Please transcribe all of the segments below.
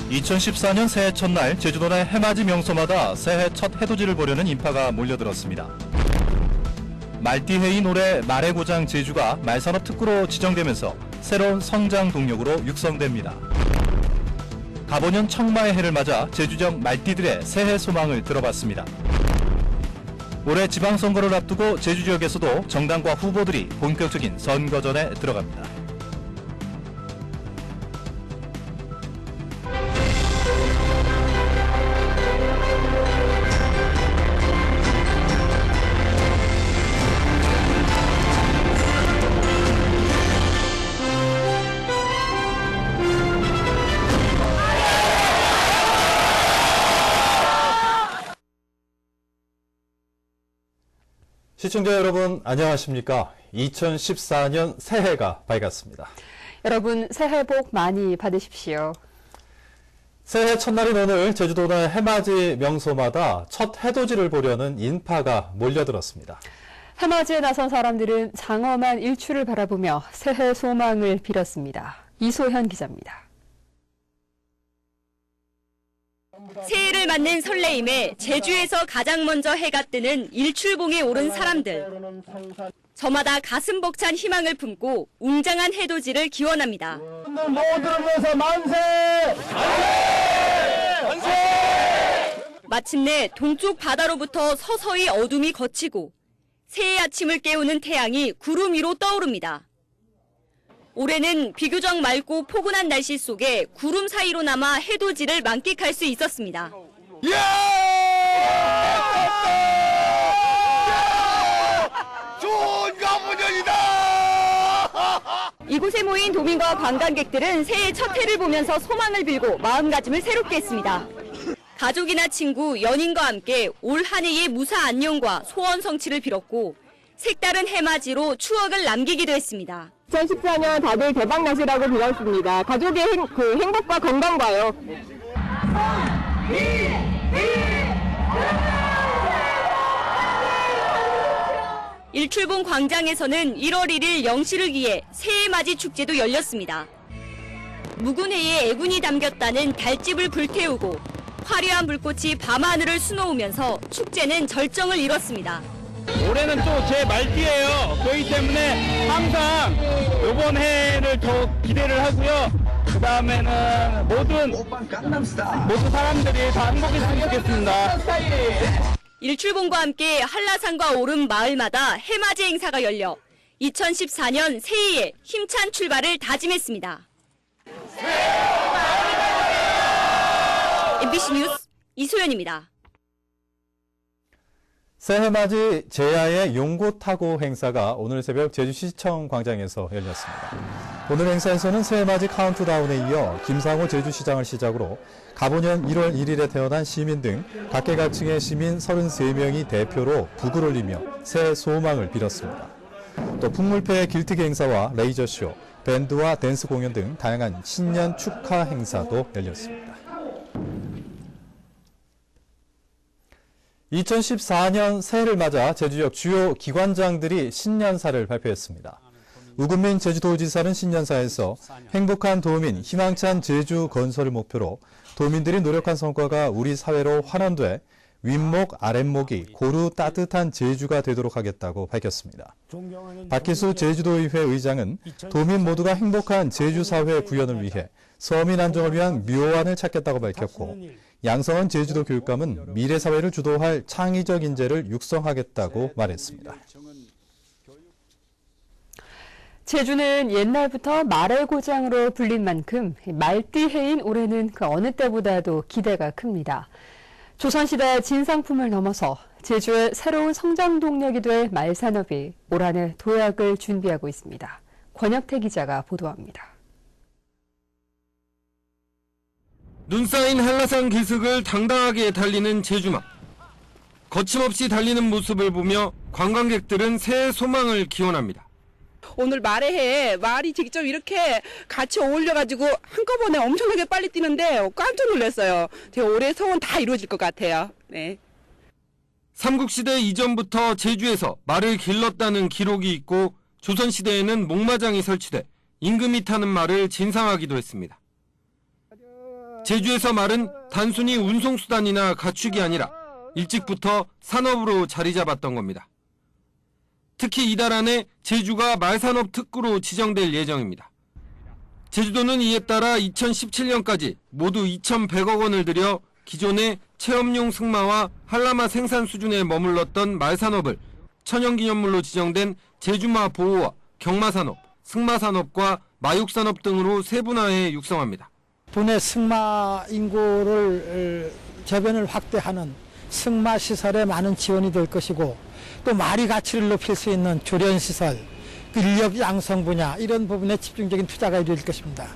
2014년 새해 첫날 제주도 내 해맞이 명소마다 새해 첫 해돋이를 보려는 인파가 몰려들었습니다. 말띠해인 올해 말의 고장 제주가 말산업 특구로 지정되면서 새로운 성장 동력으로 육성됩니다. 가보년 청마의 해를 맞아 제주적 말띠들의 새해 소망을 들어봤습니다. 올해 지방선거를 앞두고 제주 지역에서도 정당과 후보들이 본격적인 선거전에 들어갑니다. 시청자 여러분 안녕하십니까? 2014년 새해가 밝았습니다. 여러분 새해 복 많이 받으십시오. 새해 첫날인 오늘 제주도 내 해맞이 명소마다 첫 해돋이를 보려는 인파가 몰려들었습니다. 해맞이에 나선 사람들은 장엄한 일출을 바라보며 새해 소망을 빌었습니다. 이소현 기자입니다. 새해를 맞는 설레임에 제주에서 가장 먼저 해가 뜨는 일출봉에 오른 사람들. 저마다 가슴 벅찬 희망을 품고 웅장한 해돋이를 기원합니다. 모두를 위해서 만세! 만세! 만세! 마침내 동쪽 바다로부터 서서히 어둠이 걷히고 새해 아침을 깨우는 태양이 구름 위로 떠오릅니다. 올해는 비교적 맑고 포근한 날씨 속에 구름 사이로 남아 해돋이를 만끽할 수 있었습니다. 좋은 가문년이다! 이곳에 모인 도민과 관광객들은 새해 첫 해를 보면서 소망을 빌고 마음가짐을 새롭게 했습니다. 가족이나 친구, 연인과 함께 올 한 해의 무사 안녕과 소원 성취를 빌었고 색다른 해맞이로 추억을 남기기도 했습니다. 2014년 다들 대박 나시라고 빌었습니다. 가족의 행복과 건강과요. 일출봉 광장에서는 1월 1일 영시를 위해 새해맞이 축제도 열렸습니다. 묵은 해에 애군이 담겼다는 달집을 불태우고 화려한 불꽃이 밤하늘을 수놓으면서 축제는 절정을 이뤘습니다. 올해는 또 제 말띠예요. 그렇기 때문에 항상 이번 해를 더 기대를 하고요. 그 다음에는 모든 사람들이 다 행복했으면 좋겠습니다. 일출봉과 함께 한라산과 오름 마을마다 해맞이 행사가 열려 2014년 새해에 힘찬 출발을 다짐했습니다. MBC 뉴스 이소연입니다. 새해맞이 제야의 용고타고 행사가 오늘 새벽 제주시청 광장에서 열렸습니다. 오늘 행사에서는 새해맞이 카운트다운에 이어 김상호 제주시장을 시작으로 가보년 1월 1일에 태어난 시민 등 각계각층의 시민 33명이 대표로 북을 올리며 새해 소망을 빌었습니다. 또 풍물패 길티기 행사와 레이저쇼, 밴드와 댄스 공연 등 다양한 신년 축하 행사도 열렸습니다. 2014년 새해를 맞아 제주역 주요 기관장들이 신년사를 발표했습니다. 우금민 제주도지사는 신년사에서 행복한 도민, 희망찬 제주 건설을 목표로 도민들이 노력한 성과가 우리 사회로 환원돼 윗목, 아랫목이 고루 따뜻한 제주가 되도록 하겠다고 밝혔습니다. 박희수 제주도의회 의장은 도민 모두가 행복한 제주사회 구현을 위해 서민 안정을 위한 묘안을 찾겠다고 밝혔고 양성원 제주도 교육감은 미래사회를 주도할 창의적 인재를 육성하겠다고 말했습니다. 제주는 옛날부터 말의 고장으로 불린 만큼 말띠해인 올해는 그 어느 때보다도 기대가 큽니다. 조선시대 진상품을 넘어서 제주의 새로운 성장 동력이 될 말산업이 올 한 해 도약을 준비하고 있습니다. 권혁태 기자가 보도합니다. 눈 쌓인 한라산 기슭을 당당하게 달리는 제주말. 거침없이 달리는 모습을 보며 관광객들은 새해 소망을 기원합니다. 오늘 말의 해에 말이 직접 이렇게 같이 어울려가지고 한꺼번에 엄청나게 빨리 뛰는데 깜짝 놀랐어요. 제 올해 소원 다 이루어질 것 같아요. 네. 삼국시대 이전부터 제주에서 말을 길렀다는 기록이 있고 조선시대에는 목마장이 설치돼 임금이 타는 말을 진상하기도 했습니다. 제주에서 말은 단순히 운송수단이나 가축이 아니라 일찍부터 산업으로 자리 잡았던 겁니다. 특히 이달 안에 제주가 말산업 특구로 지정될 예정입니다. 제주도는 이에 따라 2017년까지 모두 2,100억 원을 들여 기존의 체험용 승마와 한라마 생산 수준에 머물렀던 말산업을 천연기념물로 지정된 제주마 보호와 경마산업, 승마산업과 마육산업 등으로 세분화해 육성합니다. 분해 승마 인구를 저변을 확대하는 승마 시설에 많은 지원이 될 것이고 또 말이 가치를 높일 수 있는 조련 시설, 인력 양성 분야 이런 부분에 집중적인 투자가 이루어질 것입니다.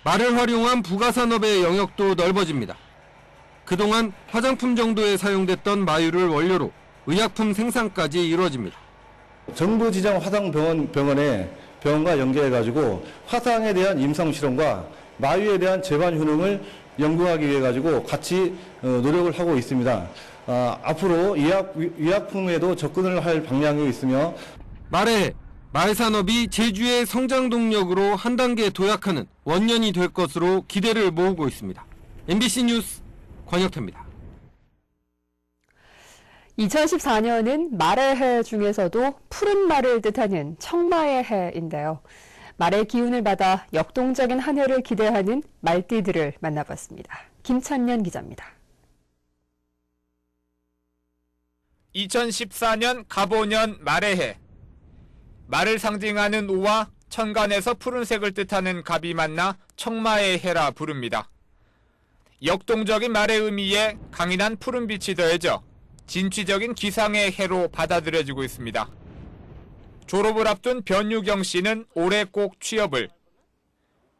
말을 활용한 부가산업의 영역도 넓어집니다. 그동안 화장품 정도에 사용됐던 마유를 원료로 의약품 생산까지 이루어집니다. 정부 지정 병원과 연계해가지고 화상에 대한 임상 실험과 마유에 대한 재반 효능을 연구하기 위해 가지고 같이 노력을 하고 있습니다. 앞으로 의약품에도 접근을 할 방향이 있으며 말해 말산업이 제주의 성장 동력으로 한 단계 도약하는 원년이 될 것으로 기대를 모으고 있습니다. MBC 뉴스 권혁태입니다. 2014년은 말의 해 중에서도 푸른 말을 뜻하는 청마의 해인데요. 말의 기운을 받아 역동적인 한 해를 기대하는 말띠들을 만나봤습니다. 김찬년 기자입니다. 2014년 갑오년 말의 해. 말을 상징하는 오와 천간에서 푸른색을 뜻하는 갑이 만나 청마의 해라 부릅니다. 역동적인 말의 의미에 강인한 푸른빛이 더해져 진취적인 기상의 해로 받아들여지고 있습니다. 졸업을 앞둔 변유경 씨는 올해 꼭 취업을,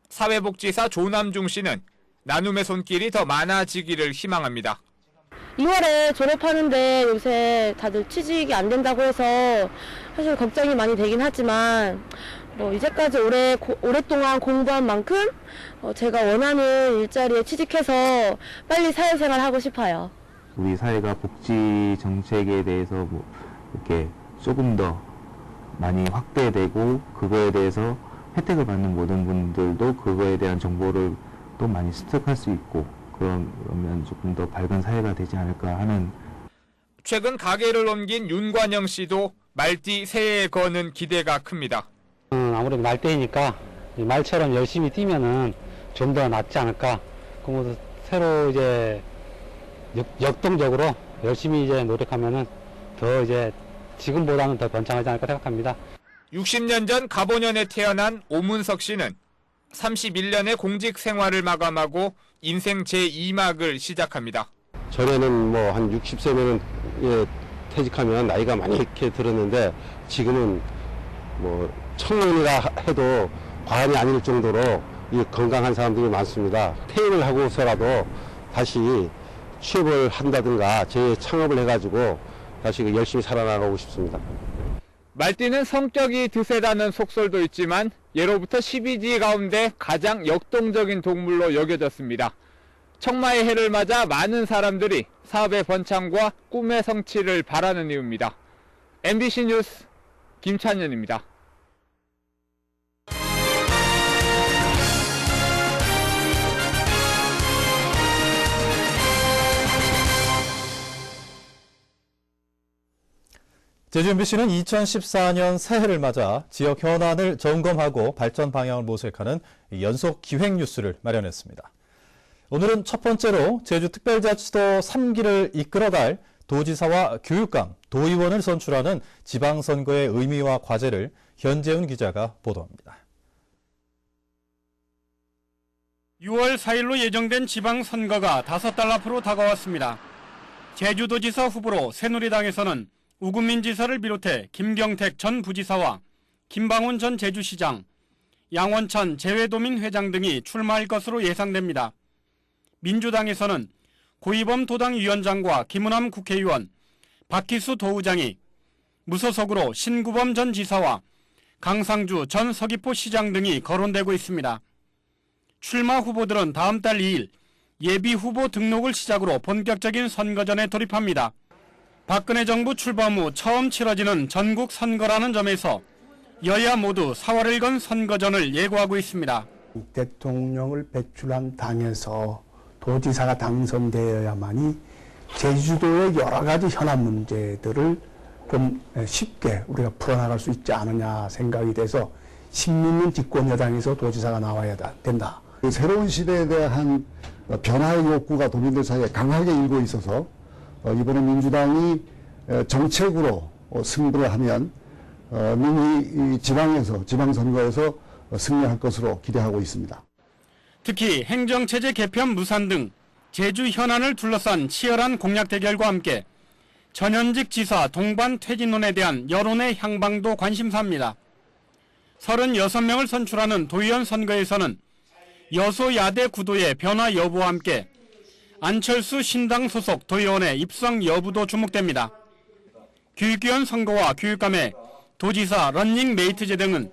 사회복지사 조남중 씨는 나눔의 손길이 더 많아지기를 희망합니다. 2월에 졸업하는데 요새 다들 취직이 안 된다고 해서 사실 걱정이 많이 되긴 하지만 이제까지 오랫동안 공부한 만큼 제가 원하는 일자리에 취직해서 빨리 사회생활 하고 싶어요. 우리 사회가 복지 정책에 대해서 이렇게 조금 더 많이 확대되고 그거에 대해서 혜택을 받는 모든 분들도 그거에 대한 정보를 또 많이 습득할 수 있고 그러면 조금 더 밝은 사회가 되지 않을까 하는. 최근 가게를 옮긴 윤관영 씨도 말띠 새해에 거는 기대가 큽니다. 아무래도 말띠니까 말처럼 열심히 뛰면은 좀 더 낫지 않을까. 그러면서 새로 이제 역동적으로 열심히 이제 노력하면은 더 이제 지금보다는 더 번창하지 않을까 생각합니다. 60년 전 갑오년에 태어난 오문석 씨는 31년의 공직 생활을 마감하고 인생 제2막을 시작합니다. 전에는 한 60세면 퇴직하면 나이가 많이 이렇게 들었는데 지금은 청년이라 해도 과언이 아닐 정도로 건강한 사람들이 많습니다. 퇴임을 하고서라도 다시 취업을 한다든가 재창업을 해가지고 다시 열심히 살아나가고 싶습니다. 말띠는 성격이 드세다는 속설도 있지만 예로부터 12지 가운데 가장 역동적인 동물로 여겨졌습니다. 청마의 해를 맞아 많은 사람들이 사업의 번창과 꿈의 성취를 바라는 이유입니다. MBC 뉴스 김찬현입니다. 제주 MBC는 2014년 새해를 맞아 지역 현안을 점검하고 발전 방향을 모색하는 연속 기획 뉴스를 마련했습니다. 오늘은 첫 번째로 제주특별자치도 3기를 이끌어갈 도지사와 교육감, 도의원을 선출하는 지방선거의 의미와 과제를 현재훈 기자가 보도합니다. 6월 4일로 예정된 지방선거가 5달 앞으로 다가왔습니다. 제주도지사 후보로 새누리당에서는 우금민 지사를 비롯해 김경택 전 부지사와 김방훈 전 제주시장, 양원찬 재외도민 회장 등이 출마할 것으로 예상됩니다. 민주당에서는 고이범 도당위원장과 김은함 국회의원, 박희수 도의장이, 무소속으로 신구범 전 지사와 강상주 전 서귀포 시장 등이 거론되고 있습니다. 출마 후보들은 다음 달 2일 예비 후보 등록을 시작으로 본격적인 선거전에 돌입합니다. 박근혜 정부 출범 후 처음 치러지는 전국 선거라는 점에서 여야 모두 사활을 건 선거전을 예고하고 있습니다. 대통령을 배출한 당에서 도지사가 당선되어야만이 제주도의 여러 가지 현안 문제들을 좀 쉽게 우리가 풀어나갈 수 있지 않느냐 생각이 돼서 신민는 집권 여당에서 도지사가 나와야 된다. 새로운 시대에 대한 변화의 욕구가 도민들 사이에 강하게 일고 있어서 이번에 민주당이 정책으로 승부를 하면 민이 지방선거에서 승리할 것으로 기대하고 있습니다. 특히 행정체제 개편 무산 등 제주 현안을 둘러싼 치열한 공약 대결과 함께 전현직 지사 동반 퇴진론에 대한 여론의 향방도 관심사입니다. 36명을 선출하는 도의원 선거에서는 여소야대 구도의 변화 여부와 함께 안철수 신당 소속 도의원의 입성 여부도 주목됩니다. 교육위원 선거와 교육감회, 도지사 런닝메이트제 등은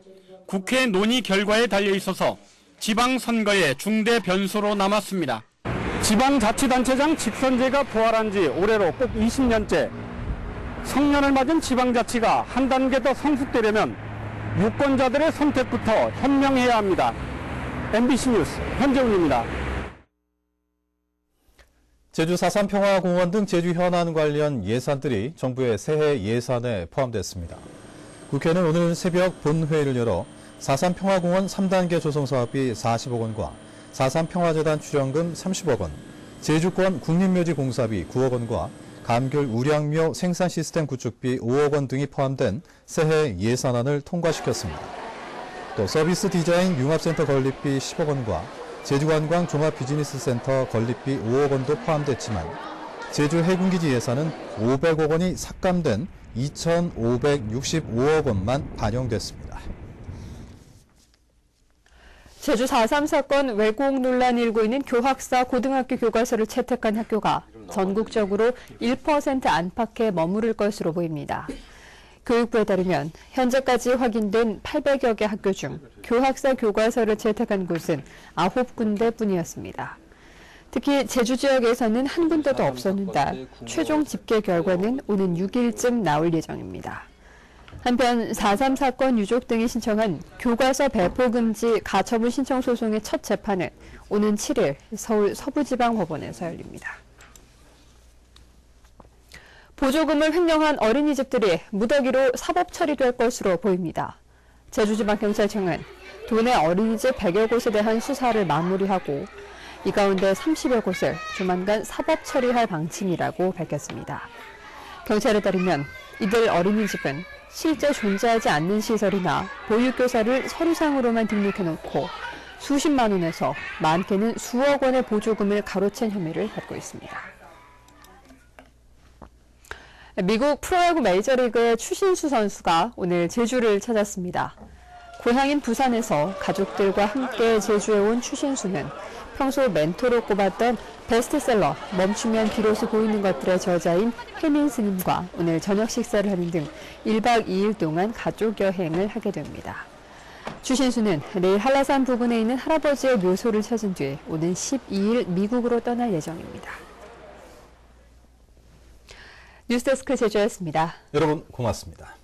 국회 논의 결과에 달려 있어서 지방선거의 중대 변수로 남았습니다. 지방자치단체장 직선제가 부활한 지 올해로 꼭 20년째. 성년을 맞은 지방자치가 한 단계 더 성숙되려면 유권자들의 선택부터 현명해야 합니다. MBC 뉴스 현재훈입니다. 제주 4.3 평화공원 등 제주 현안 관련 예산들이 정부의 새해 예산에 포함됐습니다. 국회는 오늘 새벽 본회의를 열어 4.3 평화공원 3단계 조성 사업비 40억 원과 4.3 평화재단 출연금 30억 원, 제주권 국립묘지 공사비 9억 원과 감귤 우량묘 생산 시스템 구축비 5억 원 등이 포함된 새해 예산안을 통과시켰습니다. 또 서비스 디자인 융합센터 건립비 10억 원과 제주관광 종합비즈니스센터 건립비 5억 원도 포함됐지만 제주 해군기지 예산은 500억 원이 삭감된 2,565억 원만 반영됐습니다. 제주 4.3 사건 왜곡 논란이 일고 있는 교학사 고등학교 교과서를 채택한 학교가 전국적으로 1% 안팎에 머무를 것으로 보입니다. 교육부에 따르면 현재까지 확인된 800여 개 학교 중 교학사 교과서를 채택한 곳은 9군데뿐이었습니다. 특히 제주 지역에서는 한 군데도 없었는데 최종 집계 결과는 오는 6일쯤 나올 예정입니다. 한편 4.3 사건 유족 등이 신청한 교과서 배포 금지 가처분 신청 소송의 첫 재판은 오는 7일 서울 서부지방법원에서 열립니다. 보조금을 횡령한 어린이집들이 무더기로 사법 처리될 것으로 보입니다. 제주지방경찰청은 도내 어린이집 100여 곳에 대한 수사를 마무리하고 이 가운데 30여 곳을 조만간 사법 처리할 방침이라고 밝혔습니다. 경찰에 따르면 이들 어린이집은 실제 존재하지 않는 시설이나 보육교사를 서류상으로만 등록해놓고 수십만 원에서 많게는 수억 원의 보조금을 가로챈 혐의를 받고 있습니다. 미국 프로야구 메이저리그의 추신수 선수가 오늘 제주를 찾았습니다. 고향인 부산에서 가족들과 함께 제주에 온 추신수는 평소 멘토로 꼽았던 베스트셀러 멈추면 비로소 보이는 것들의 저자인 혜민 스님과 오늘 저녁 식사를 하는 등 1박 2일 동안 가족 여행을 하게 됩니다. 추신수는 내일 한라산 부근에 있는 할아버지의 묘소를 찾은 뒤 오는 12일 미국으로 떠날 예정입니다. 뉴스데스크 제주였습니다. 여러분 고맙습니다.